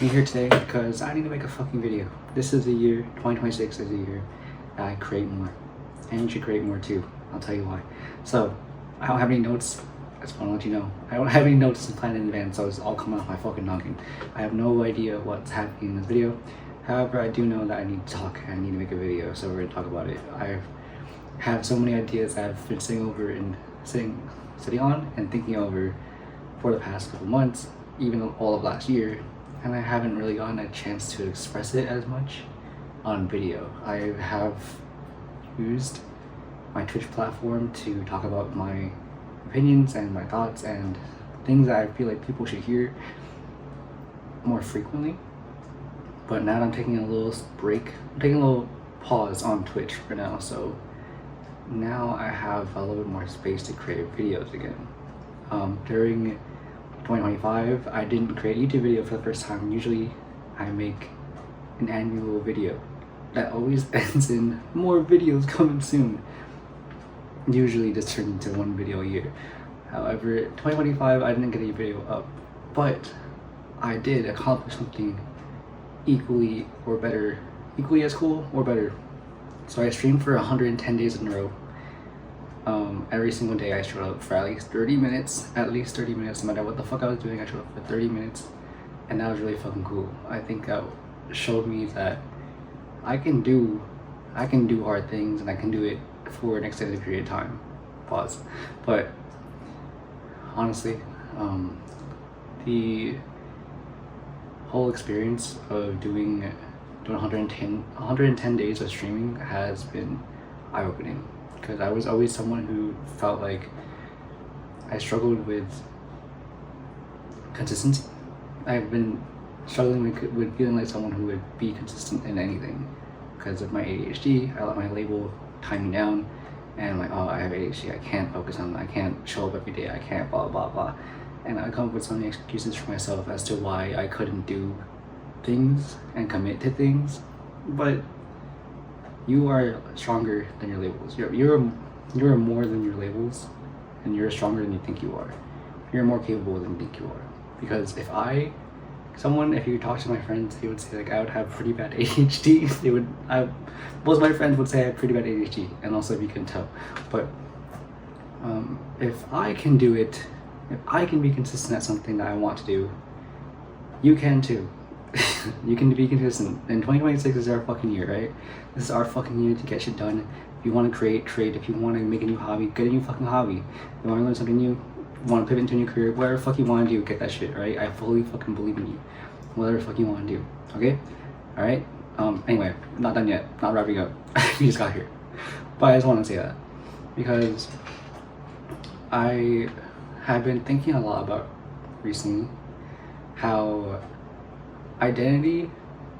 I'm here today because I need to make a fucking video. This is the year, 2026 is the year that I create more. And you should create more too. I'll tell you why. So, I don't have any notes. I just want to let you know. I don't have any notes planned in advance, so it's all coming off my fucking noggin. I have no idea what's happening in this video. However, I do know that I need to talk and I need to make a video, so we're going to talk about it. I have so many ideas that I've been sitting on and thinking over for the past couple months, even all of last year, and I haven't really gotten a chance to express it as much on video. I have used my Twitch platform to talk about my opinions and my thoughts and things that I feel like people should hear more frequently. But now I'm taking a little break, I'm taking a little pause on Twitch for now, so now I have a little bit more space to create videos again. During 2025, I didn't create a YouTube video for the first time. Usually I make an annual video that always ends in more videos coming soon. Usually just turns into one video a year. However, 2025 I didn't get a video up, but I did accomplish something equally as cool or better. So I streamed for 110 days in a row. Every single day I showed up for at least 30 minutes, no matter what the fuck I was doing. I showed up for 30 minutes, and that was really fucking cool. I think that showed me that I can do hard things, and I can do it for an extended period of time. Pause. But honestly, the whole experience of doing 110 days of streaming has been eye-opening, because I was always someone who felt like I struggled with consistency. I've been struggling with feeling like someone who would be consistent in anything because of my ADHD. I let my label time me down, and I'm like, oh, I have ADHD, I can't focus on it, I can't show up every day, I can't blah blah blah. And I come up with so many excuses for myself as to why I couldn't do things and commit to things. But you are stronger than your labels. You're more than your labels, and you're stronger than you think you are. You're more capable than you think you are. Because if you talk to my friends, they would say like I would have pretty bad ADHD. Most of my friends would say I have pretty bad ADHD, and also if you can tell. But if I can do it, if I can be consistent at something that I want to do, you can too. You can be consistent. And 2026 is our fucking year, right? This is our fucking year to get shit done. If you want to create. If you want to make a new hobby, get a new fucking hobby. If you want to learn something new, you want to pivot into a new career, whatever the fuck you want to do, get that shit, right? I fully fucking believe in you. Whatever the fuck you want to do, okay? Alright? Anyway, not done yet. Not wrapping up. We just got here. But I just want to say that because I have been thinking a lot about recently how identity,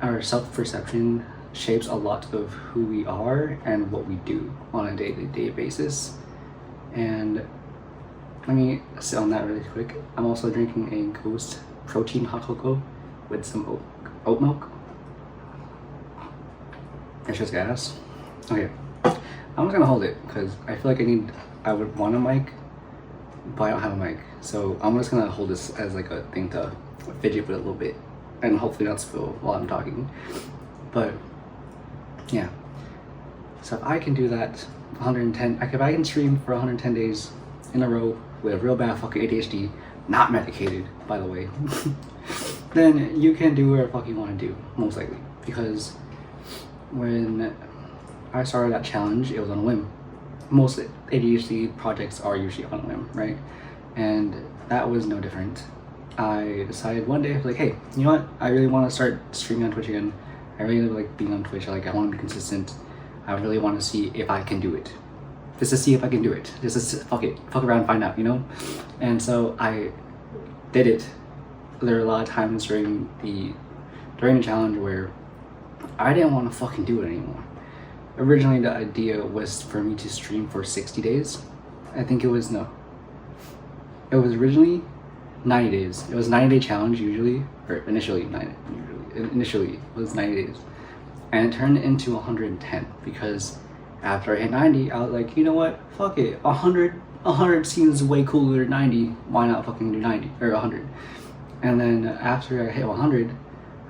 our self-perception, shapes a lot of who we are and what we do on a day-to-day basis. And let me sit on that really quick. I'm also drinking a Ghost protein hot cocoa with some oat milk. It's just gas. Okay, I'm just gonna hold it because I feel like I would want a mic, but I don't have a mic. So I'm just gonna hold this as like a thing to fidget with a little bit and hopefully not spill while I'm talking. But yeah, so if I can do that if I can stream for 110 days in a row with a real bad fucking ADHD, not medicated by the way, then you can do whatever the fuck you want to do, most likely. Because when I started that challenge, it was on a whim. Most ADHD projects are usually on a whim, right? And that was no different. I decided one day, I was like, hey, you know what? I really want to start streaming on Twitch again. I really like being on Twitch. I want to be consistent. I really want to see if I can do it. Just to see if I can do it. Just to fuck around and find out, you know? And so I did it. There were a lot of times during the challenge where I didn't want to fucking do it anymore. Originally, the idea was for me to stream for 60 days. I think it was originally 90 days. It was a 90-day challenge usually, or initially it was 90 days. And it turned into 110 because after I hit 90, I was like, you know what? Fuck it. 100 seems way cooler than 90. Why not fucking do 90 or 100? And then after I hit 100,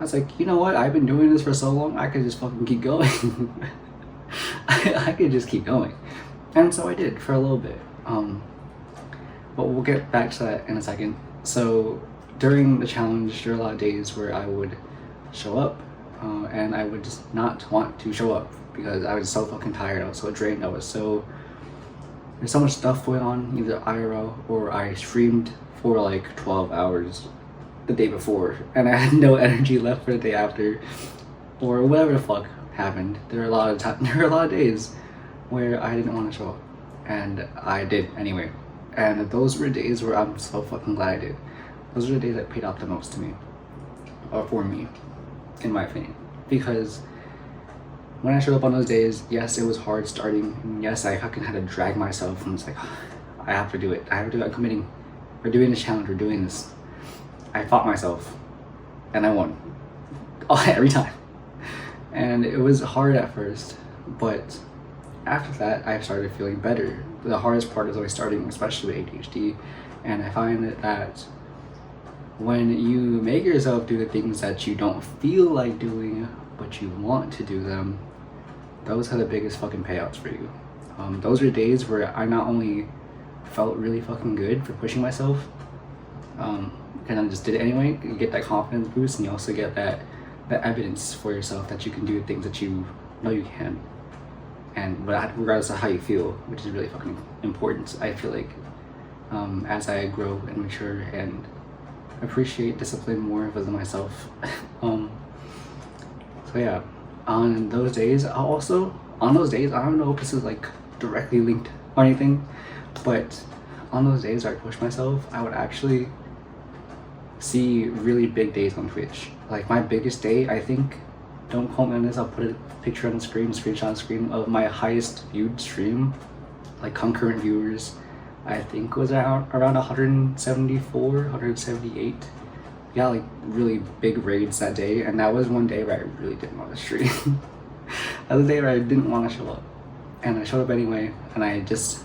was like, you know what? I've been doing this for so long, I could just fucking keep going. I could just keep going. And so I did for a little bit. But we'll get back to that in a second. So during the challenge, there were a lot of days where I would show up and I would just not want to show up because I was so fucking tired. I was so drained. There's so much stuff going on, either IRL or I streamed for like 12 hours the day before and I had no energy left for the day after, or whatever the fuck happened. There were a lot of days where I didn't want to show up, and I did anyway. And those were days where I'm so fucking glad I did. Those are the days that paid off the most to me, or for me, in my opinion. Because when I showed up on those days, yes, it was hard starting. And yes, I fucking had to drag myself and it's like, I have to do it. I have to do it. I'm committing. We're doing this challenge. We're doing this. I fought myself and I won every time. And it was hard at first, but after that, I started feeling better. The hardest part is always starting, especially with ADHD. And I find that when you make yourself do the things that you don't feel like doing, but you want to do them, those are the biggest fucking payouts for you. Those are days where I not only felt really fucking good for pushing myself, and I just did it anyway. You get that confidence boost, and you also get that evidence for yourself that you can do things that you know you can, and regardless of how you feel, which is really fucking important. I feel like as I grow and mature and appreciate discipline more within myself. So yeah, on those days, I don't know if this is like directly linked or anything, but on those days where I push myself, I would actually see really big days on Twitch. Like my biggest day, I think, don't quote me on this, I'll put a picture on the screen, screenshot on the screen of my highest viewed stream, like concurrent viewers, I think was around 174, 178. Yeah, like really big raids that day, and that was one day where I really didn't want to stream. That was the day where I didn't want to show up, and I showed up anyway. And I just,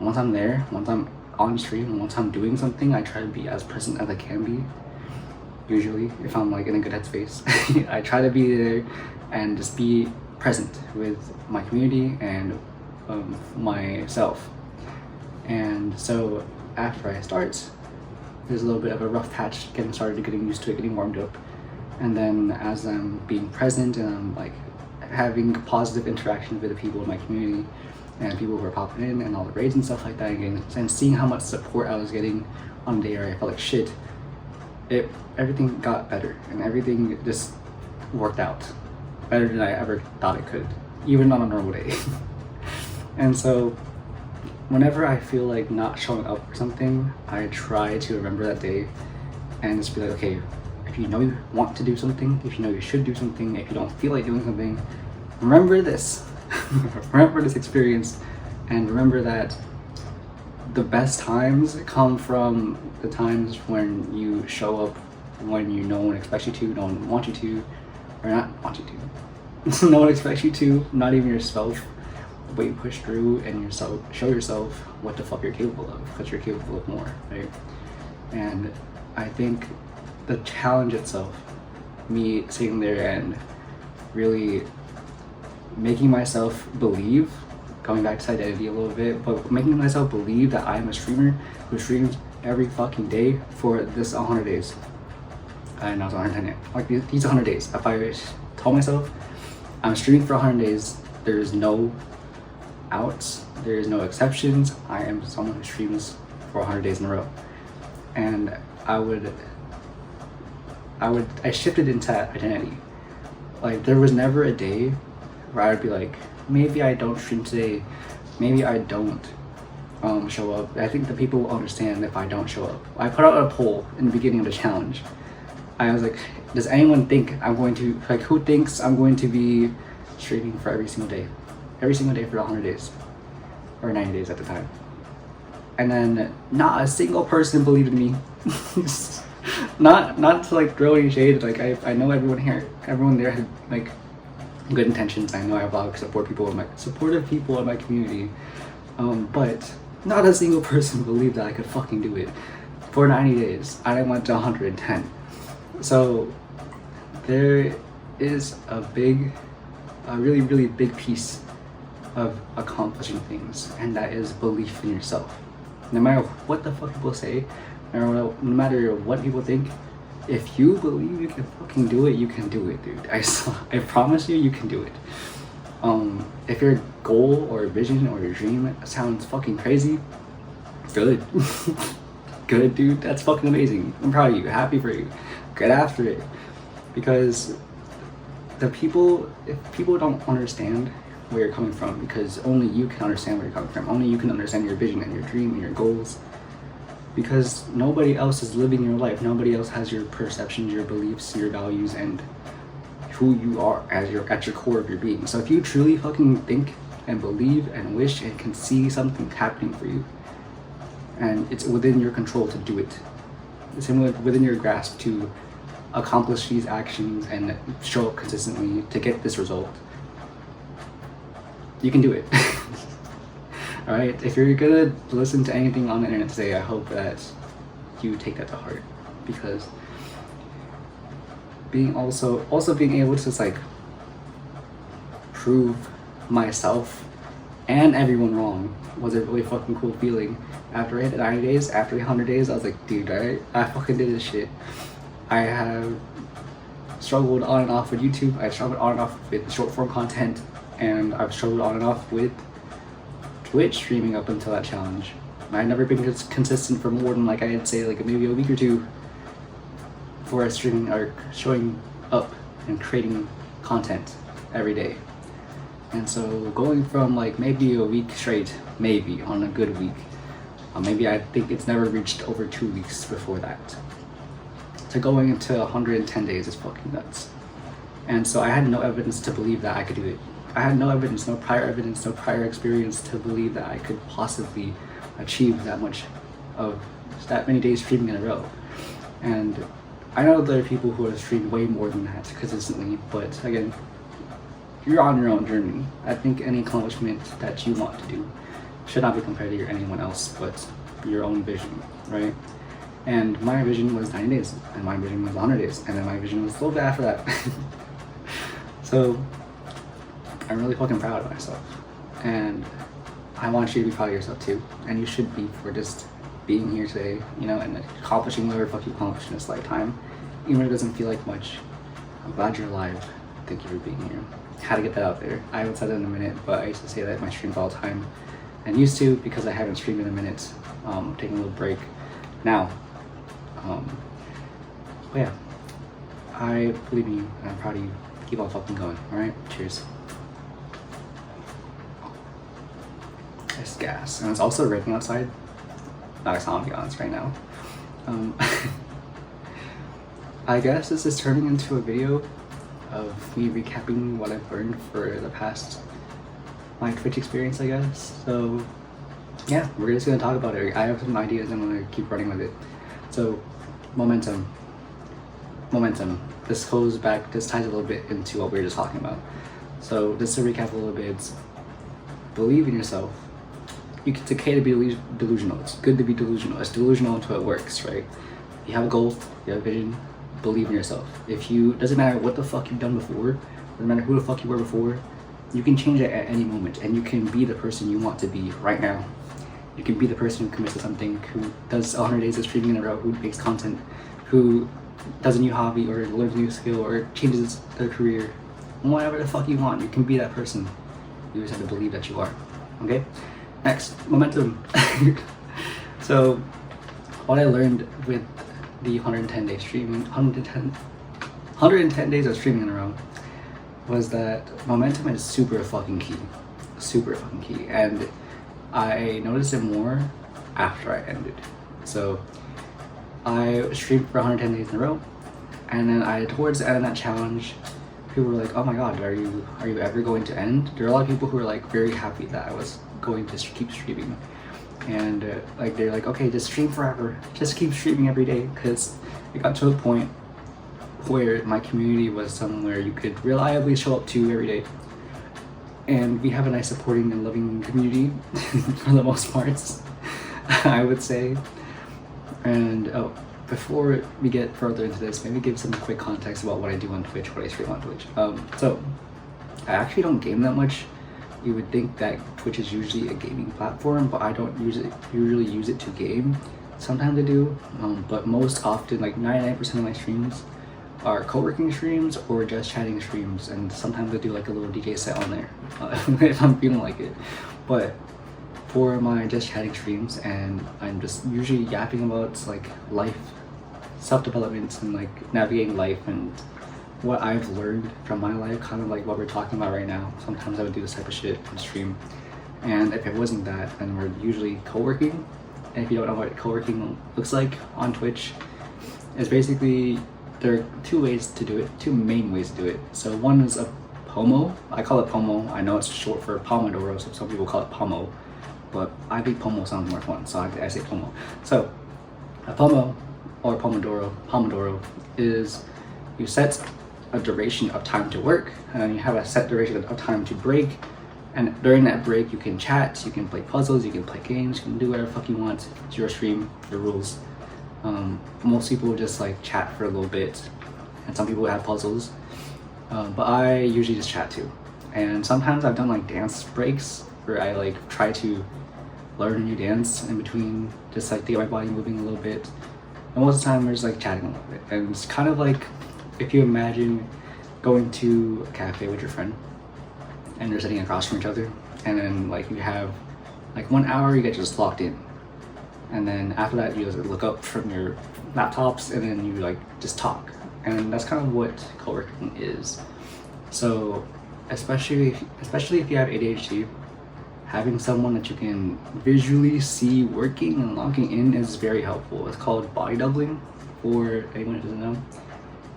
once I'm there, once I'm on stream, once I'm doing something, I try to be as present as I can be. Usually, if I'm like in a good headspace, I try to be there and just be present with my community and myself. And so after I start, there's a little bit of a rough patch getting started, getting used to it, getting warmed up. And then as I'm being present and I'm like having positive interactions with the people in my community and people who are popping in and all the raids and stuff like that again, and seeing how much support I was getting on the day where I felt like shit, everything got better and everything just worked out better than I ever thought it could, even on a normal day. And so whenever I feel like not showing up for something, I try to remember that day and just be like, okay, if you know you want to do something, if you know you should do something, if you don't feel like doing something, remember this. Remember this experience, and remember that the best times come from the times when you show up when no one expects you to, no one wants you to, or not want you to. No one expects you to, not even yourself. But you push through and show yourself what the fuck you're capable of, because you're capable of more, right? And I think the challenge itself, me sitting there and really making myself believe, going back to identity a little bit, but making myself believe that I am a streamer who streams every fucking day for this 100 days. And I was 110, like these 100 days. If I told myself I'm streaming for 100 days, there's no outs, there's no exceptions, I am someone who streams for 100 days in a row. And I shifted into that identity. Like there was never a day where I would be like, maybe I don't stream today, maybe I don't show up. I think the people will understand if I don't show up. I put out a poll in the beginning of the challenge. I was like, does anyone think I'm going to, like, who thinks I'm going to be streaming for every single day for 100 days or 90 days at the time? And then not a single person believed in me. not to like throw any shade, like I know everyone there had like good intentions. I know I have a lot of supportive people in my community, but not a single person believed that I could fucking do it for 90 days. I went to 110. So there is a really, really big piece of accomplishing things, and that is belief in yourself. No matter what the fuck people say, no matter what people think, if you believe you can fucking do it, you can do it, dude. I promise you, you can do it. If your goal or vision or your dream sounds fucking crazy, good. Good, dude. That's fucking amazing. I'm proud of you. Happy for you. Get after it. Because if people don't understand where you're coming from, because only you can understand where you're coming from. Only you can understand your vision and your dream and your goals. Because nobody else is living your life. Nobody else has your perceptions, your beliefs, your values, and who you are at your core of your being. So if you truly fucking think and believe and wish and can see something happening for you, and it's within your control to do it, it's within your grasp to accomplish these actions and show up consistently to get this result, you can do it. All right, if you're gonna listen to anything on the internet today, I hope that you take that to heart, because being able to just like prove myself and everyone wrong was a really fucking cool feeling. After I hit 90 days, after 100 days, I was like, dude, I fucking did this shit. I have struggled on and off with YouTube. I've struggled on and off with short form content, and I've struggled on and off with Twitch streaming up until that challenge. I've never been consistent for more than like I'd say like maybe a week or two for streaming or showing up and creating content every day. And so going from like maybe a week straight, maybe on a good week, maybe I think it's never reached over 2 weeks before that, to going into 110 days is fucking nuts. And so I had no evidence to believe that I could do it. I had no evidence, no prior experience to believe that I could possibly achieve that many days streaming in a row. And I know there are people who have streamed way more than that consistently, but again, you're on your own journey. I think any accomplishment that you want to do should not be compared to anyone else but your own vision, right? And my vision was 90 days, and my vision was 100 days, and then my vision was a little bit after that. So I'm really fucking proud of myself, and I want you to be proud of yourself too, and you should be, for just being here today, you know, and accomplishing whatever fuck you accomplished in this lifetime, even if it doesn't feel like much. I'm glad you're alive. Thank you for being here. Had to get that out there. I haven't said that in a minute, but I used to say that in my streams all the time, and used to because I haven't streamed in a minute, taking a little break now. But yeah, I believe in you, and I'm proud of you. Keep on fucking going, alright? Cheers. It's gas, and it's also raining outside. Nice ambiance right now. I guess this is turning into a video of me recapping what I've learned for the past my Twitch experience, I guess. So yeah, we're just gonna talk about it. I have some ideas and I'm gonna keep running with it. So momentum. This ties a little bit into what we were just talking about. So just to recap a little bit, it's believe in yourself. It's okay to be delusional. It's good to be delusional. It's delusional until it works, right? You have a goal, you have a vision, believe in yourself. Doesn't matter what the fuck you've done before, doesn't matter who the fuck you were before, you can change it at any moment, and you can be the person you want to be right now. You can be the person who commits to something, who does 100 days of streaming in a row, who makes content, who does a new hobby or learns a new skill or changes their career. Whatever the fuck you want, you can be that person. You just have to believe that you are, okay? Next, momentum. So what I learned with the 110 days of streaming in a row was that momentum is super fucking key, and I noticed it more after I ended. So I streamed for 110 days in a row, and then towards the end of that challenge, people were like, oh my god, are you ever going to end? There are a lot of people who are like very happy that I was going to keep streaming, and like they're like, okay, just stream forever, just keep streaming every day, because it got to a point where my community was somewhere you could reliably show up to every day, and we have a nice supporting and loving community for the most parts, I would say. And before we get further into this, maybe give some quick context about what I do on Twitch, what I stream on Twitch. So I actually don't game that much. You would think that Twitch is usually a gaming platform, but I don't usually use it to game. Sometimes I do, but most often, like 99% of my streams are co-working streams or just chatting streams, and sometimes I do like a little DJ set on there if I'm feeling like it. But for my just chatting streams, and I'm just usually yapping about like life, self-development, and like navigating life and what I've learned from my life, kind of like what we're talking about right now. Sometimes I would do this type of shit on stream, and if it wasn't that, then we're usually co-working. And if you don't know what co-working looks like on Twitch, it's basically, there are two main ways to do it. So one is a POMO. I call it POMO. I know it's short for Pomodoro, so some people call it POMO, but I think POMO sounds more fun, so I say POMO. So a POMO, or Pomodoro, is you set a duration of time to work, and then you have a set duration of time to break. And during that break, you can chat, you can play puzzles, you can play games, you can do whatever the fuck you want. It's your stream, your rules. Most people just like chat for a little bit, and some people have puzzles, but I usually just chat too. And sometimes I've done like dance breaks where I like try to learn a new dance in between, just like to get my body moving a little bit. And most of the time we're just like chatting a little bit. And it's kind of like if you imagine going to a cafe with your friend and you're sitting across from each other, and then like you have like 1 hour you get just locked in, and then after that you just look up from your laptops and then you like just talk. And that's kind of what co-working is. So especially if you have ADHD, having someone that you can visually see working and logging in is very helpful. It's called body doubling, for anyone who doesn't know.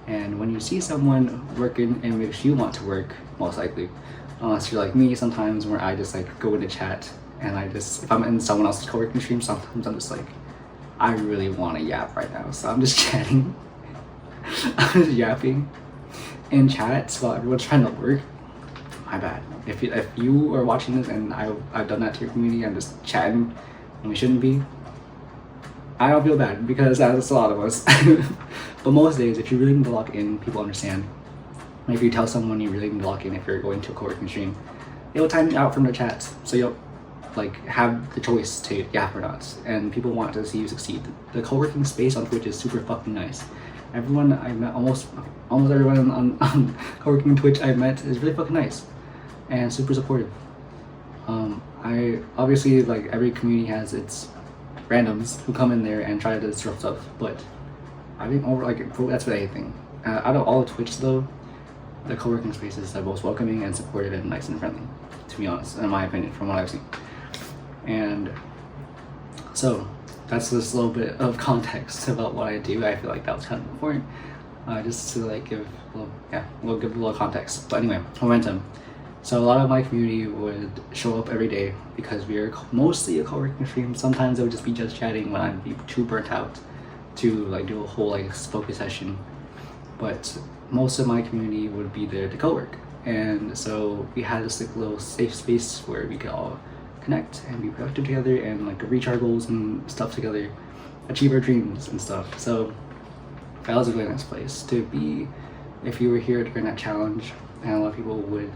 And when you see someone working, it makes you want to work, most likely. Unless you're like me sometimes, where I just like go into chat and if I'm in someone else's co-working stream, sometimes I'm just like, I really want to yap right now, so I'm just chatting. I'm just yapping in chat while everyone's trying to work. My bad. If you are watching this and I've done that to your community, I'm just chatting when we shouldn't be, I don't feel bad, because that's a lot of us. But most days, if you really need to lock in, people understand. And if you tell someone you really need to lock in if you're going to a co-working stream, it will time you out from the chats, so you'll like have the choice to yap or not. And people want to see you succeed. The co-working space on Twitch is super fucking nice. Everyone I met, almost everyone on co-working Twitch I've met is really fucking nice and super supportive. I obviously, like, every community has its randoms who come in there and try to disrupt stuff, but I think that's with anything. Out of all of Twitch though, the co-working spaces are most welcoming and supportive and nice and friendly, to be honest, in my opinion, from what I've seen. And so that's just a little bit of context about what I do. I feel like that was kind of important, just to like give a little context. But anyway, momentum. So a lot of my community would show up every day because we are mostly a co-working stream. Sometimes it would just be just chatting when I'd be too burnt out to like do a whole like focus session. But most of my community would be there to co-work. And so we had this like little safe space where we could all connect and be productive together and like reach our goals and stuff together, achieve our dreams and stuff. So that was a really nice place to be if you were here during that challenge. And a lot of people would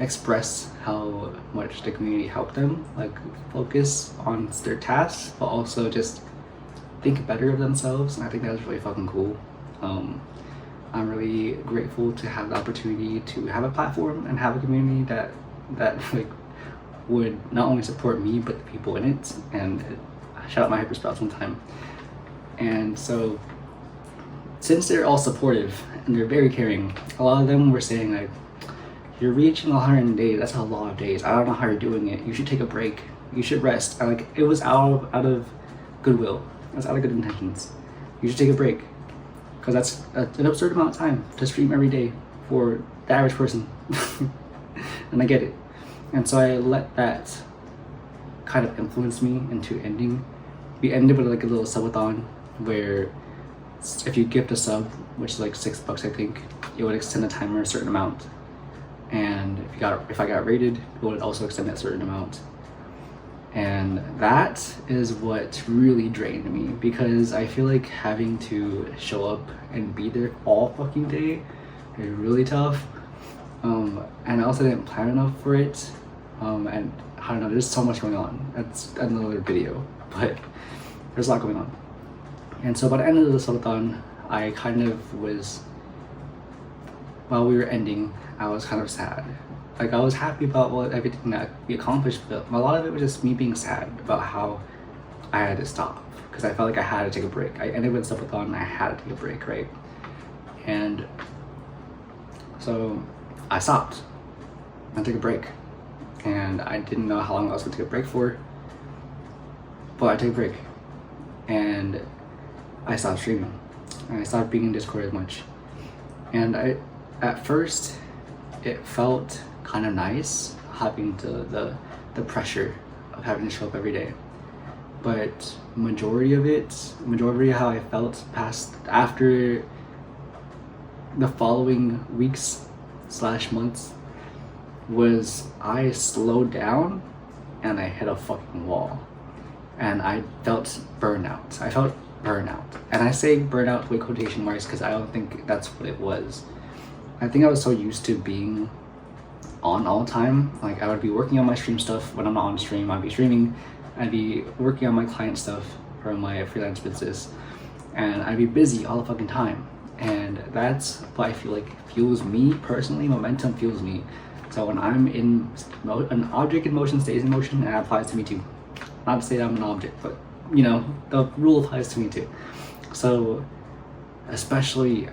express how much the community helped them like focus on their tasks, but also just think better of themselves. And I think that was really fucking cool. I'm really grateful to have the opportunity to have a platform and have a community that like would not only support me but the people in it. And shout out my hypersprouts one time. And so since they're all supportive and they're very caring, a lot of them were saying like, you're reaching 100 days, that's a lot of days, I don't know how you're doing it, you should take a break, you should rest. And like, it was out of goodwill, it was out of good intentions. You should take a break, because that's an absurd amount of time to stream every day for the average person. And I get it. And so I let that kind of influence me into ending. We ended with like a little subathon where if you gift a sub, which is like $6 I think, it would extend the timer a certain amount. And if I got rated, it would also extend that certain amount. And that is what really drained me, because I feel like having to show up and be there all fucking day is really tough. And I also didn't plan enough for it. And I don't know, there's so much going on. That's another video, but there's a lot going on. And so by the end of the subathon, I kind of was, while we were ending, I was kind of sad. Like, I was happy about everything that we accomplished, but a lot of it was just me being sad about how I had to stop, because I felt like I had to take a break. I ended with subathon and I had to take a break, right? And so I stopped. I took a break, and I didn't know how long I was gonna take a break for, but I took a break, and I stopped streaming, and I stopped being in Discord as much. And at first, it felt kind of nice having the pressure of having to show up every day, but majority of how I felt after the following weeks / months was I slowed down and I hit a fucking wall, and I felt burnout. And I say burnout with quotation marks because I don't think that's what it was. I think I was so used to being on all the time. Like, I would be working on my stream stuff. When I'm not on stream, I'd be streaming. I'd be working on my client stuff for my freelance business, and I'd be busy all the fucking time. And that's what I feel like fuels me personally. Momentum fuels me. So when I'm in an object in motion stays in motion, and that applies to me too. Not to say that I'm an object, but you know, the rule applies to me too. So especially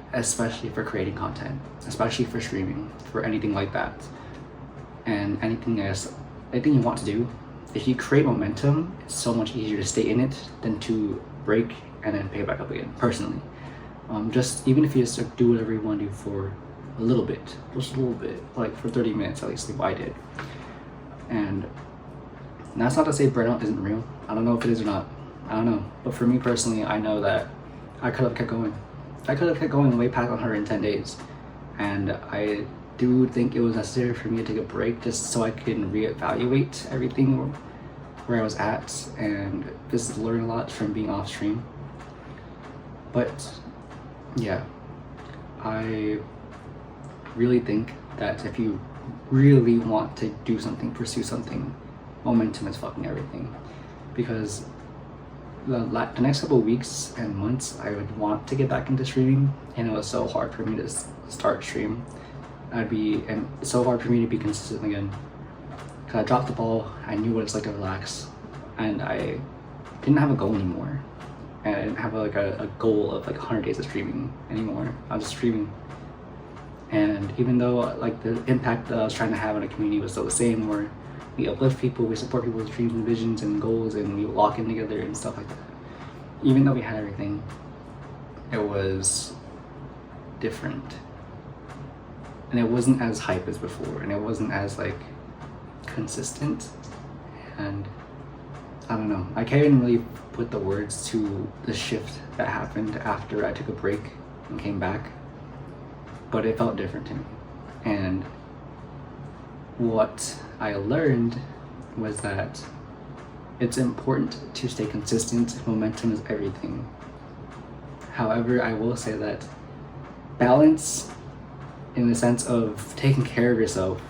for creating content, especially for streaming, for anything like that, and anything you want to do, if you create momentum, it's so much easier to stay in it than to break and then pick it back up again, personally. Just even if you just do whatever you want to do for a little bit, just a little bit, like for 30 minutes at least, like what I did. And that's not to say burnout isn't real. I don't know if it is or not. I don't know. But for me personally, I know that I could have kept going. I could have kept going way past 110 days. And I do think it was necessary for me to take a break just so I can reevaluate everything where I was at and just learn a lot from being off stream. But yeah, I really think that if you really want to do something, pursue something, momentum is fucking everything. Because the next couple of weeks and months, I would want to get back into streaming, and it was so hard for me to start stream. And it's so hard for me to be consistent again. Cause I dropped the ball. I knew what it's like to relax, and I didn't have a goal anymore. And I didn't have a goal of like 100 days of streaming anymore. I was just streaming. And even though like the impact that I was trying to have on a community was still the same, where we uplift people, we support people's dreams and visions and goals, and we lock in together and stuff like that. Even though we had everything, it was different. And it wasn't as hype as before, and it wasn't as like consistent. And I don't know, I can't even really put the words to the shift that happened after I took a break and came back, but it felt different to me. And what I learned was that it's important to stay consistent. Momentum is everything. However, I will say that balance, in the sense of taking care of yourself,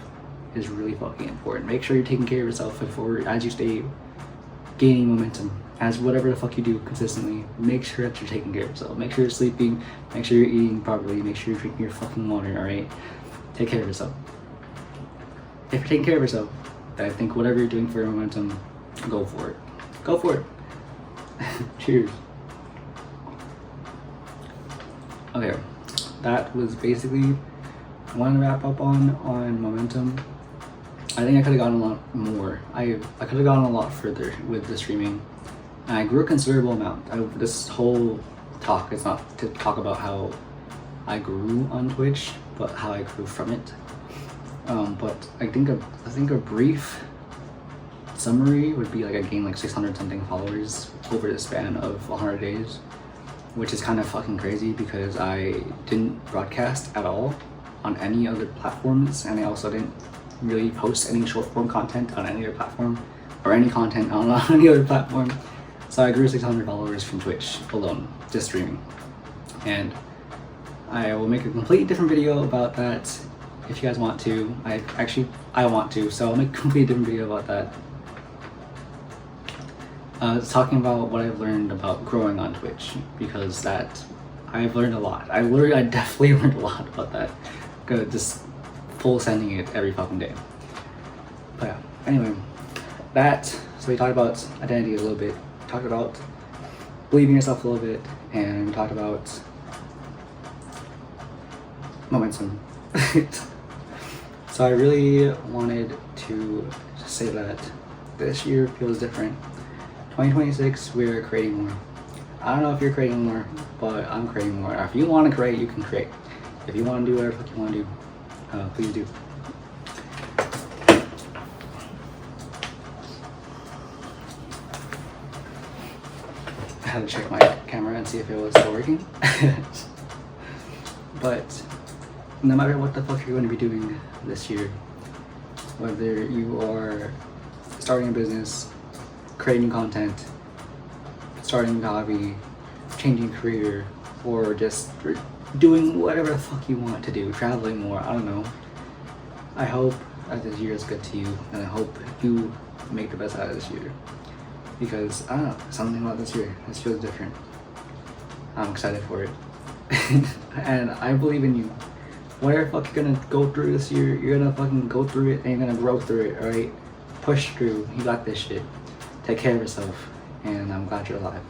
is really fucking important. Make sure you're taking care of yourself as you stay gaining momentum, as whatever the fuck you do consistently. Make sure that you're taking care of yourself. Make sure you're sleeping, make sure you're eating properly, make sure you're drinking your fucking water, alright? Take care of yourself. If you're taking care of yourself, then I think whatever you're doing for your momentum, go for it. Go for it. Cheers. Okay, that was basically I want to wrap up on momentum. I think I could have gone a lot more. I could have gone a lot further with the streaming. And I grew a considerable amount. This whole talk is not to talk about how I grew on Twitch, but how I grew from it. But I think a brief summary would be like I gained like 600 something followers over the span of 100 days, which is kind of fucking crazy because I didn't broadcast at all on any other platforms, and I also didn't really post any short form content on any other platform or any content on any other platform. So I grew 600 followers from Twitch alone, just streaming. And I will make a completely different video about that if you guys want to. I want to, so I'll make a completely different video about that. It's talking about what I've learned about growing on Twitch, because I've learned a lot. I definitely learned a lot about that. Just full sending it every fucking day. But yeah, anyway, so we talked about identity a little bit, talked about believing yourself a little bit, and we talked about momentum. So I really wanted to say that this year feels different. 2026, we're creating more. I don't know if you're creating more, but I'm creating more. If you want to create, you can create. If you want to do whatever you want to do, please do. I had to check my camera and see if it was still working. But no matter what the fuck you're going to be doing this year, whether you are starting a business, creating content, starting a hobby, changing career, or just doing whatever the fuck you want to do, traveling more, I don't know. I hope that this year is good to you, and I hope you make the best out of this year. Because, I don't know, something about this year, this feels different. I'm excited for it. And I believe in you. Whatever fuck you're gonna go through this year, you're gonna fucking go through it and you're gonna grow through it, alright? Push through, you got this shit. Take care of yourself, and I'm glad you're alive.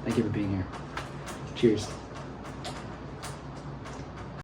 Thank you for being here. Cheers.